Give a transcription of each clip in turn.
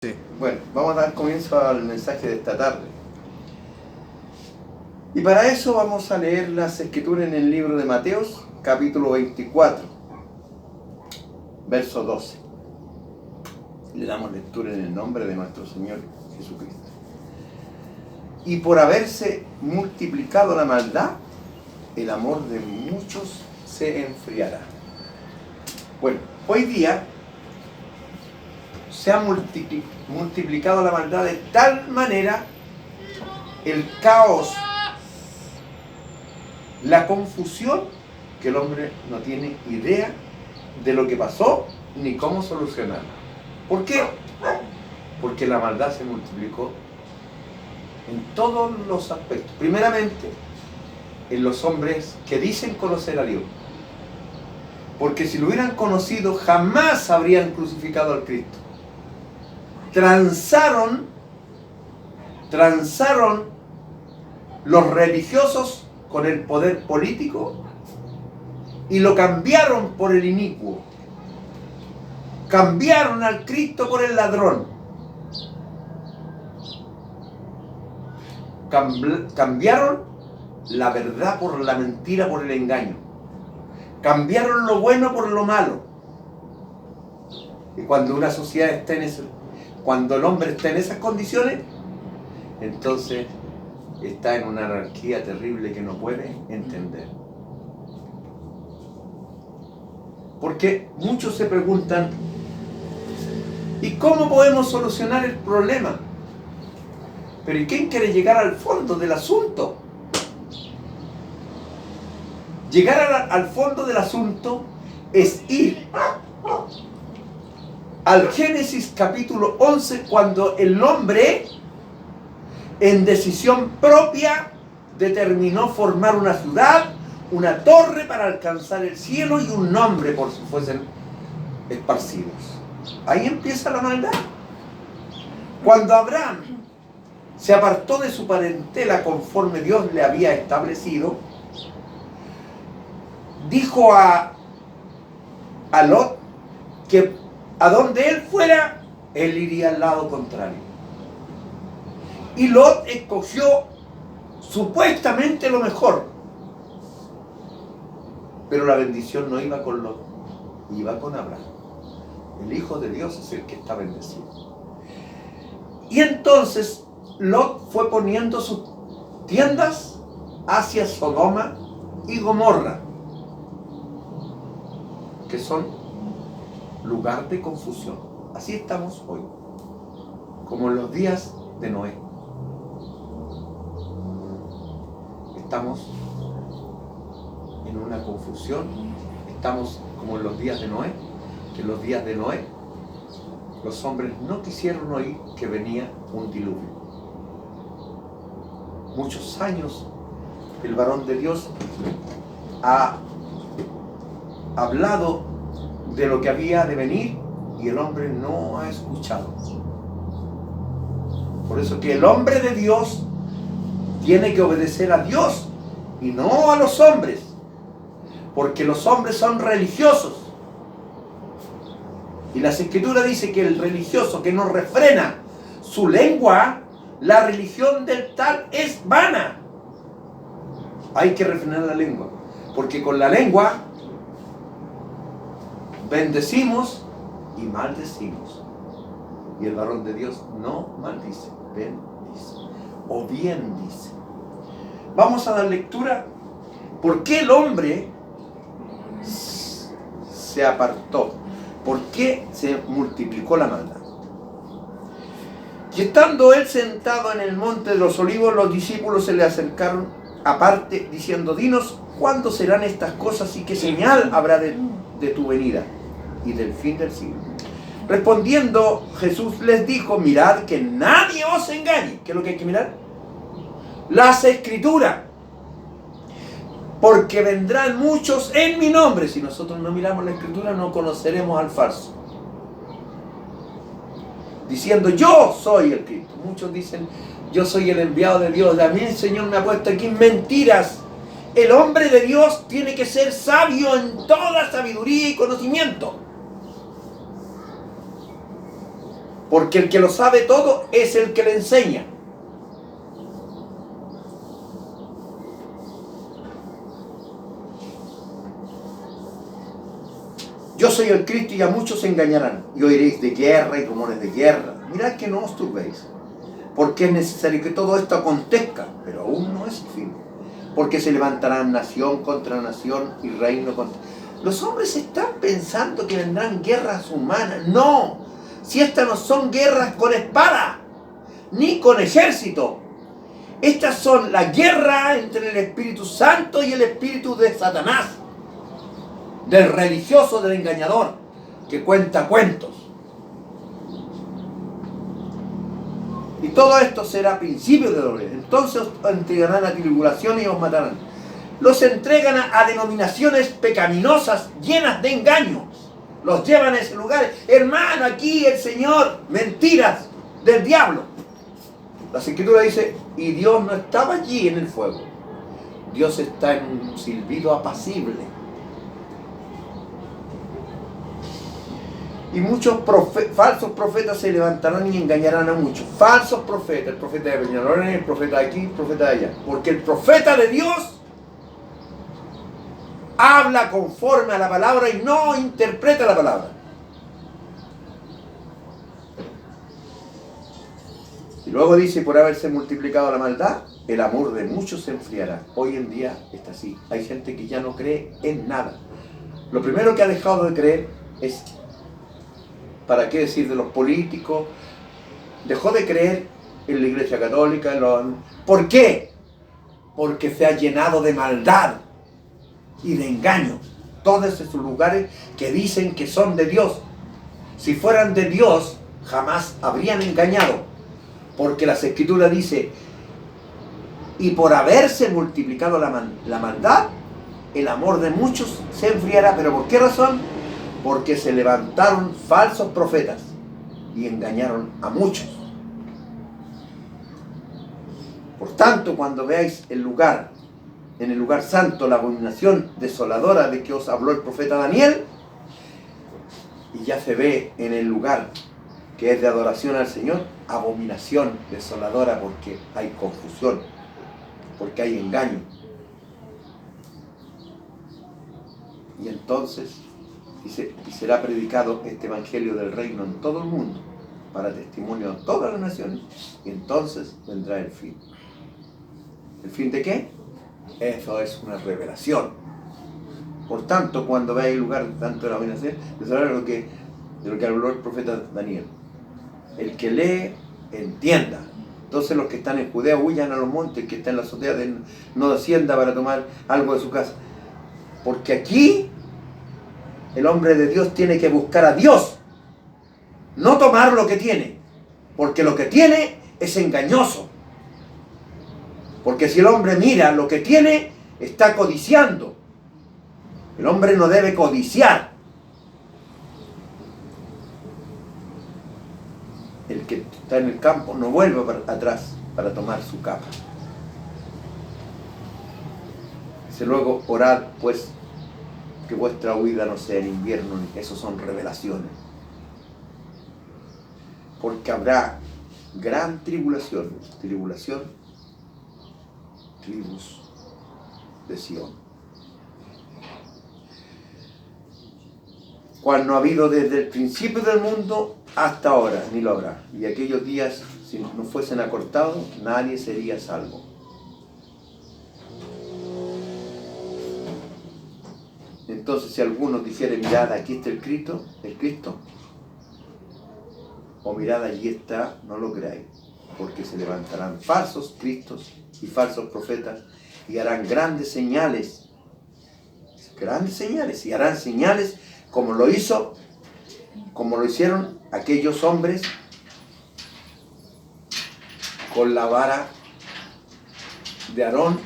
Sí. Bueno, vamos a dar comienzo al mensaje de esta tarde. Y para eso vamos a leer las escrituras en el libro de Mateos, capítulo 24, verso 12. Le damos lectura en el nombre de nuestro Señor Jesucristo. Y por haberse multiplicado la maldad, el amor de muchos se enfriará. Bueno, hoy día se ha multiplicado la maldad de tal manera, el caos, la confusión, que el hombre no tiene idea de lo que pasó ni cómo solucionarlo. ¿Por qué? Porque la maldad se multiplicó en todos los aspectos. Primeramente, en los hombres que dicen conocer a Dios. Porque si lo hubieran conocido, jamás habrían crucificado al Cristo. Transaron los religiosos con el poder político y lo cambiaron por el inicuo. Cambiaron al Cristo por el ladrón. Cambiaron la verdad por la mentira, por el engaño. Cambiaron lo bueno por lo malo. Y cuando una sociedad está en eso, cuando el hombre está en esas condiciones, entonces está en una anarquía terrible que no puede entender. Porque muchos se preguntan, ¿y cómo podemos solucionar el problema? Pero ¿y quién quiere llegar al fondo del asunto? Llegar al fondo del asunto es ir al Génesis capítulo 11, cuando el hombre, en decisión propia, determinó formar una ciudad, una torre para alcanzar el cielo y un nombre por si fuesen esparcidos. Ahí empieza la maldad. Cuando Abraham se apartó de su parentela conforme Dios le había establecido, dijo a Lot que a donde él fuera, él iría al lado contrario. Y Lot escogió supuestamente lo mejor. Pero la bendición no iba con Lot, iba con Abraham. El Hijo de Dios es el que está bendecido. Y entonces Lot fue poniendo sus tiendas hacia Sodoma y Gomorra, que son lugar de confusión. Así estamos hoy, como en los días de Noé. Estamos en una confusión, estamos como en los días de Noé, que en los días de Noé los hombres no quisieron oír que venía un diluvio. Muchos años el varón de Dios ha hablado de lo que había de venir y el hombre no ha escuchado. Por eso que el hombre de Dios tiene que obedecer a Dios y no a los hombres, porque los hombres son religiosos. Y las escrituras dicen que el religioso que no refrena su lengua, la religión del tal es vana. Hay que refrenar la lengua, porque con la lengua bendecimos y maldecimos. Y el varón de Dios no maldice, bendice o bien dice. Vamos a dar lectura. ¿Por qué el hombre se apartó? ¿Por qué se multiplicó la maldad? Y estando él sentado en el monte de los olivos, los discípulos se le acercaron aparte, diciendo: dinos, ¿cuándo serán estas cosas y qué señal habrá de tu venida y del fin del siglo? Respondiendo Jesús les dijo: mirad que nadie os engañe. ¿Qué es lo que hay que mirar? Las escrituras. Porque vendrán muchos en mi nombre. Si nosotros no miramos la escritura, no conoceremos al falso. Diciendo: yo soy el Cristo. Muchos dicen: yo soy el enviado de Dios. A mí el Señor me ha puesto aquí. Mentiras. El hombre de Dios tiene que ser sabio en toda sabiduría y conocimiento. Porque el que lo sabe todo es el que le enseña. Yo soy el Cristo y a muchos se engañarán. Y oiréis de guerra y rumores de guerra. Mirad que no os turbéis. Porque es necesario que todo esto acontezca. Pero aún no es el fin. Porque se levantarán nación contra nación y reino contra... Los hombres están pensando que vendrán guerras humanas. No. Si estas no son guerras con espada. Ni con ejército. Estas son la guerra entre el Espíritu Santo y el espíritu de Satanás. Del religioso, del engañador, que cuenta cuentos. Y todo esto será principio de dolor. Entonces os entregarán a tribulaciones y os matarán. Los entregan a denominaciones pecaminosas llenas de engaños. Los llevan a ese lugar. Hermano, aquí el Señor. Mentiras del diablo. La Escritura dice, y Dios no estaba allí en el fuego. Dios está en un silbido apacible. Y muchos falsos profetas se levantarán y engañarán a muchos. Falsos profetas, el profeta de Peñalolén, el profeta de aquí, el profeta de allá. Porque el profeta de Dios habla conforme a la palabra y no interpreta la palabra. Y luego dice, por haberse multiplicado la maldad, el amor de muchos se enfriará. Hoy en día está así. Hay gente que ya no cree en nada. Lo primero que ha dejado de creer es... ¿Para qué decir de los políticos? Dejó de creer en la Iglesia Católica. ¿Por qué? Porque se ha llenado de maldad y de engaño. Todos esos lugares que dicen que son de Dios. Si fueran de Dios, jamás habrían engañado. Porque las Escrituras dicen, y por haberse multiplicado la maldad, el amor de muchos se enfriará. ¿Pero por qué razón? Porque se levantaron falsos profetas y engañaron a muchos. Por tanto, cuando veáis en el lugar santo, la abominación desoladora de que os habló el profeta Daniel, y ya se ve en el lugar que es de adoración al Señor, abominación desoladora, porque hay confusión, porque hay engaño. Y entonces dice, y será predicado este evangelio del reino en todo el mundo, para testimonio de todas las naciones, y entonces vendrá el fin. ¿El fin de qué? Eso es una revelación. Por tanto, cuando veáis el lugar tanto de la abominación, les hablaré de lo que habló el profeta Daniel. El que lee, entienda. Entonces los que están en Judea huyan a los montes, el que está en la azotea no descienda para tomar algo de su casa. Porque aquí el hombre de Dios tiene que buscar a Dios, no tomar lo que tiene, porque lo que tiene es engañoso. Porque si el hombre mira lo que tiene, está codiciando. El hombre no debe codiciar. El que está en el campo no vuelve atrás para tomar su capa. Dice luego, orad pues que vuestra huida no sea en invierno. Eso son revelaciones. Porque habrá gran tribulación, tribus de Sión, cual no ha habido desde el principio del mundo hasta ahora, ni lo habrá. Y aquellos días, si no fuesen acortados, nadie sería salvo. Entonces, si alguno dijere, mirad, aquí está el Cristo, o mirad, allí está, no lo creáis, porque se levantarán falsos cristos y falsos profetas, y harán grandes señales, y harán señales como lo hicieron aquellos hombres con la vara de Aarón.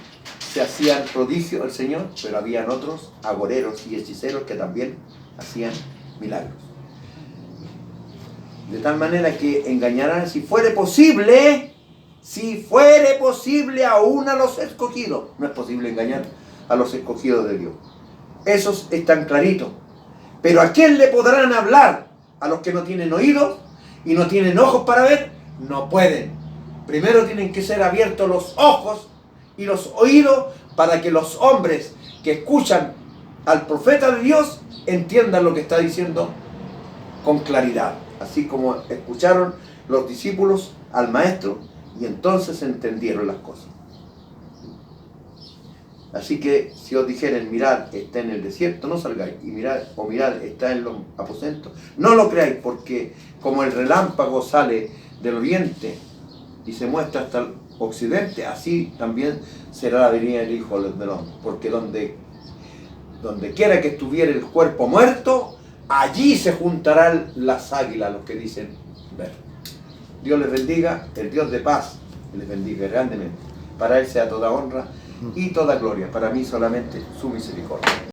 Se hacían prodigios al Señor, pero habían otros agoreros y hechiceros que también hacían milagros. De tal manera que engañarán, si fuere posible aún a los escogidos. No es posible engañar a los escogidos de Dios. Esos están claritos. Pero ¿a quién le podrán hablar? A los que no tienen oídos y no tienen ojos para ver, no pueden. Primero tienen que ser abiertos los ojos y los oídos para que los hombres que escuchan al profeta de Dios entiendan lo que está diciendo con claridad, así como escucharon los discípulos al maestro y entonces entendieron las cosas. Así que si os dijeren, mirad, está en el desierto, no salgáis, y mirad, o mirad, está en los aposentos, no lo creáis, porque como el relámpago sale del oriente y se muestra hasta el occidente, así también será la venida del Hijo del Hombre, porque donde quiera que estuviera el cuerpo muerto, allí se juntarán las águilas, los que dicen ver. Dios les bendiga, el Dios de paz les bendiga grandemente. Para Él sea toda honra y toda gloria, para mí solamente su misericordia.